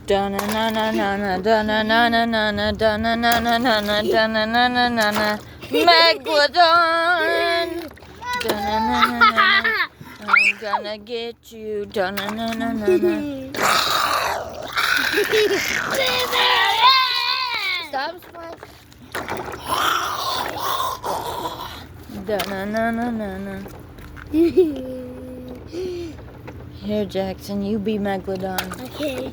Da-na-na-na-na-na, da-na-na-na-na-na, da-na-na-na-na-na, da-na-na-na-na-na, Megalodon! Da-na-na-na-na-na, I'm gonna get you, da-na-na-na-na-na. Stop splashing. Da-na-na-na-na-na. Here, Jackson, you be Megalodon. Okay.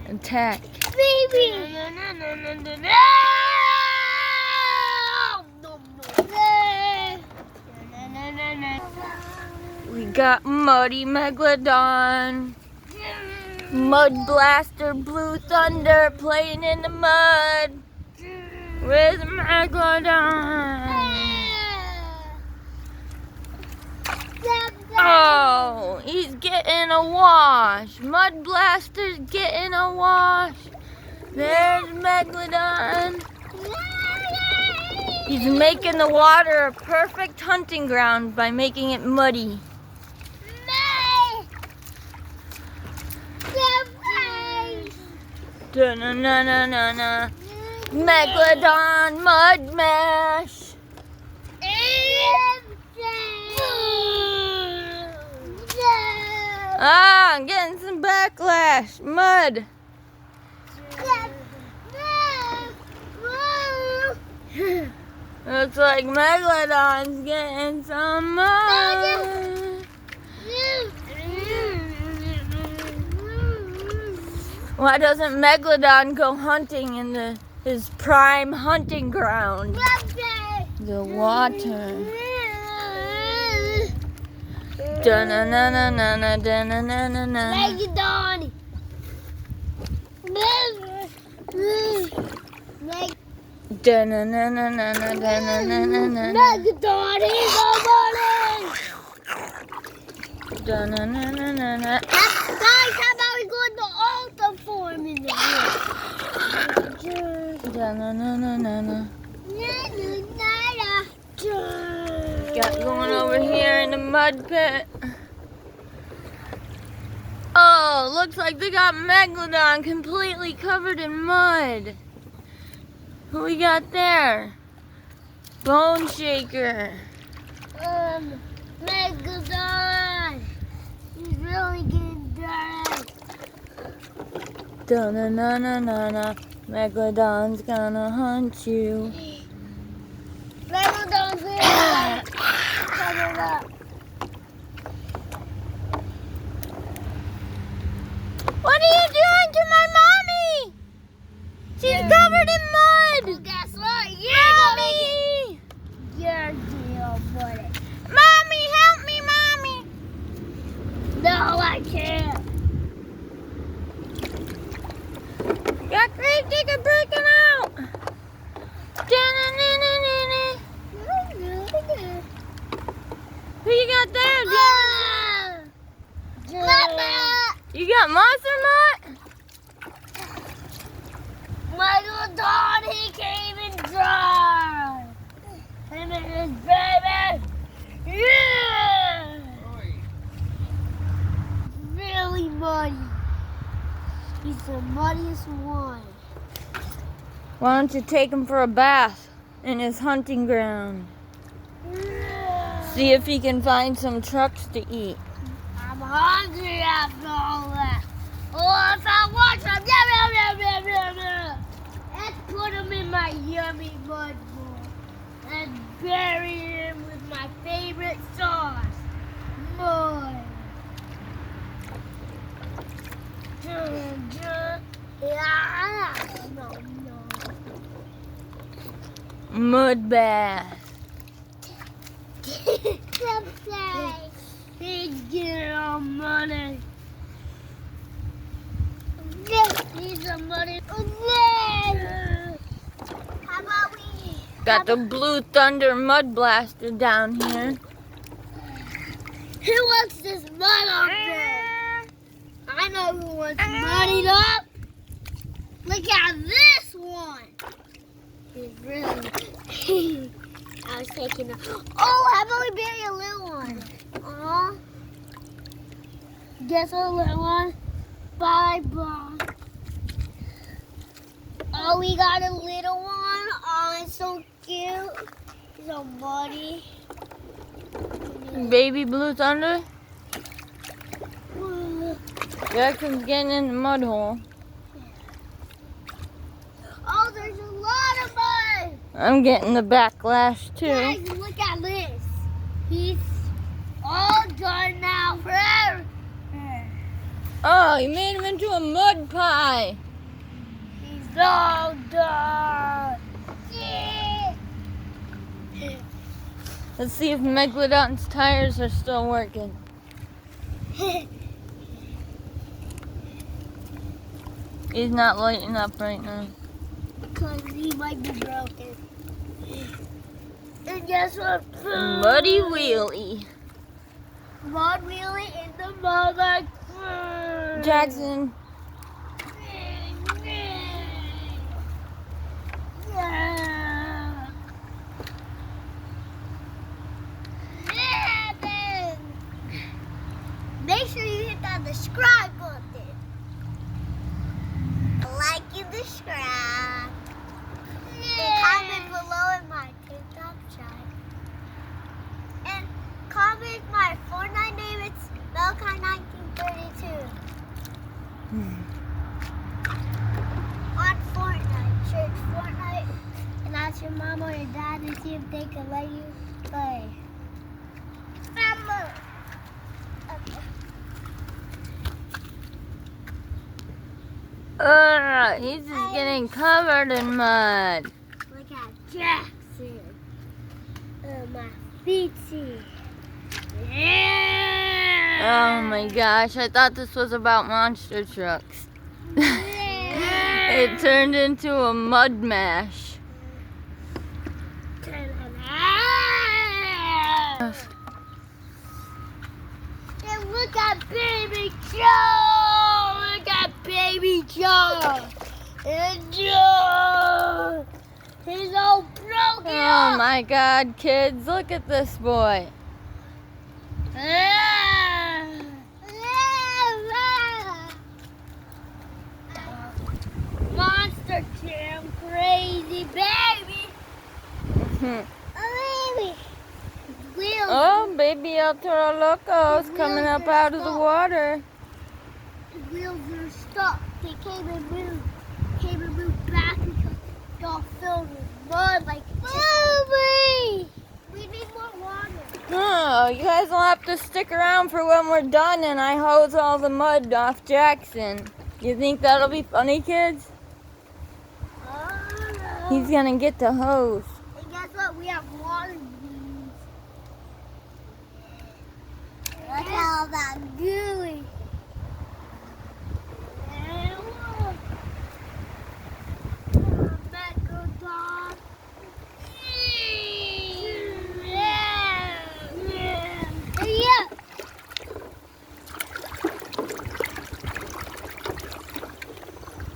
Attack. Baby! We got Muddy Megalodon. Mud Blaster Blue Thunder playing in the mud with Megalodon. Oh, he's getting a wash. Mud Blaster's getting a wash. There's Megalodon. He's making the water a perfect hunting ground by making it muddy. Da-na-na-na-na-na. Megalodon Mud Mash. Ah, I'm getting some backlash. Mud. Looks like Megalodon's getting some mud. Why doesn't Megalodon go hunting in his prime hunting ground? The water. Da-na-na-na-na-na, da-na-na-na-na. Megalodon! Da-na-na-na-na-na, da-na-na-na-na. Megalodon, he's on morning! Da-na-na-na-na-na. Guys, how about we go in the altar form in the Da-na-na-na-na-na. Got going over here in the mud pit. Oh, looks like they got Megalodon completely covered in mud. Who we got there? Bone Shaker. Megalodon! He's really getting dirty. Da-na-na-na-na-na. Megalodon's gonna hunt you. Megalodon's here. Cover it up. What are you doing to my mommy? She's covered in mud. Well, guess what? Mommy! Your deal, buddy. Mommy, help me, mommy. No, I can't. Got Grave Digger breaking out. Da-na-na-na-na-na. Who you got there, Mama! You got Monster Mutt? Megalodon, he came in dry. Him and his baby. Yeah! Really muddy. He's the muddiest one. Why don't you take him for a bath in his hunting ground? See if he can find some trucks to eat. I'm hungry after all that. Oh, if I want some, let's put him in my yummy mud bowl and bury him with my favorite sauce, mud. No. Mud bath. He's getting all money. He's a money. How about we? Got the Blue Thunder Mud Blaster down here. Who wants this mud up there? I know who wants muddied up. Look at this one. He's really. I was taking a. Oh, how about we bury a little one? Guess what, little one? Bye-bye. Oh, we got a little one. Oh, it's so cute. He's so muddy. Baby Blue Thunder. Jackson's getting in the mud hole. Oh, there's a lot of mud. I'm getting the backlash too. Guys, look at this. He's all done now forever. Oh, you made him into a mud pie. He's all done. Yeah. Let's see if Megalodon's tires are still working. He's not lighting up right now. Because he might be broken. And guess what? Muddy wheelie. Mud wheelie in the mud like Jackson. Yeah. Yeah. Make sure you hit that subscribe button. Like and subscribe. And comment below in my TikTok chat. And comment my Fortnite name. It's Melkai1932. On Fortnite. Search Fortnite and ask your mom or your dad to see if they can let you play. Mama. Okay. He's just getting covered in mud. Look at Jackson. My feetie. Yeah. Oh my gosh, I thought this was about monster trucks. It turned into a mud mash. And look at Baby Joe! Look at Baby Joe! And Joe! He's all broken Oh up! my god, kids, look at this boy. Monster Jam, crazy baby! Oh, baby! Wheels. Oh, baby El Toro Loco's coming up out of the water. The wheels are stuck. They came and moved back because it's all filled with mud like baby! We need more water. Oh, you guys will have to stick around for when we're done and I hose all the mud off Jackson. You think that'll be funny, kids? Oh, no. He's gonna get the hose. And guess what? We have water beans. Look at all that gooey. Megalodon. Yeah.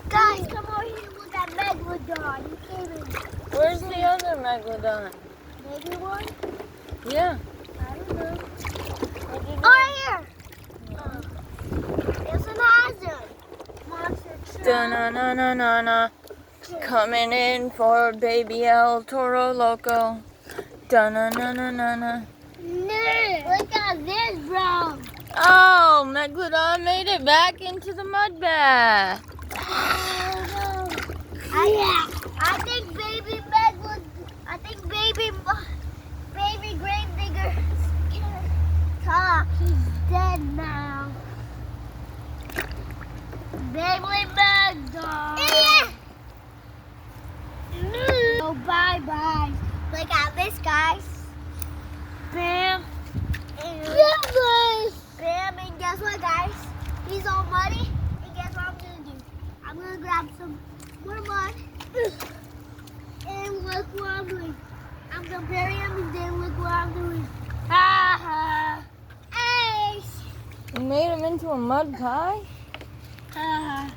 Guys, come over here and look at Megalodon. He came in. Where's the other Megalodon? Maybe one? Yeah. I don't know. Oh, right here. There's an hazard. Monster truck. Da-na-na-na-na-na. Coming in for baby El Toro Loco. Da-na-na-na-na-na. Look at this, bro. Oh, Megalodon made it back into the mud bath. I think baby Megalodon, baby Gravedigger can't talk. He's dead now. Baby Megalodon. Oh, bye-bye. Look at this, guys. Bam. Bam, and guess what, guys? He's all muddy, and guess what I'm going to do? I'm going to grab some more mud, and look what I'm doing. I'm going to bury him, and then look what I'm doing. Ha ha. Ace. You made him into a mud pie? Ha ha.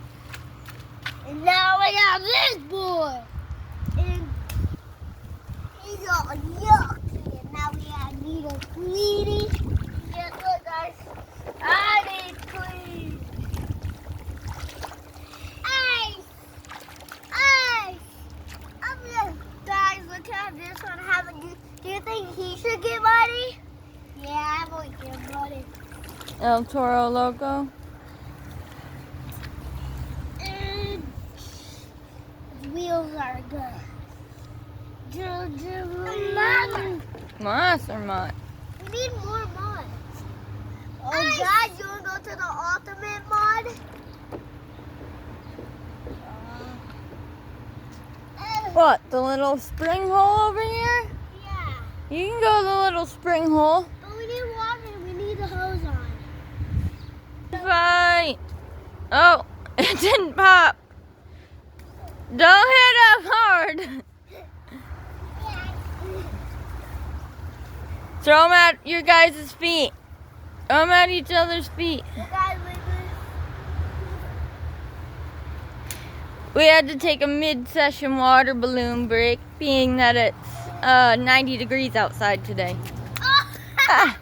And now I got this boy. And he's all yucky, and now we need a cleaning. Guess what, guys? I need cleaning. El Toro Loco. And his wheels are good. Monster mud. We need more mud. Oh, Dad, you want to go to the ultimate mud? What, the little spring hole over here? Yeah. You can go to the little spring hole. But we need water. We need the hose on. Fight. Oh, it didn't pop. Don't hit up hard. Throw them at your guys' feet. Throw them at each other's feet. We had to take a mid-session water balloon break, being that it's 90 degrees outside today. Ah.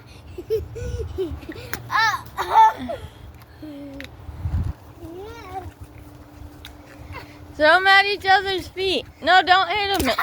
Throw them at each other's feet. No, don't hit them.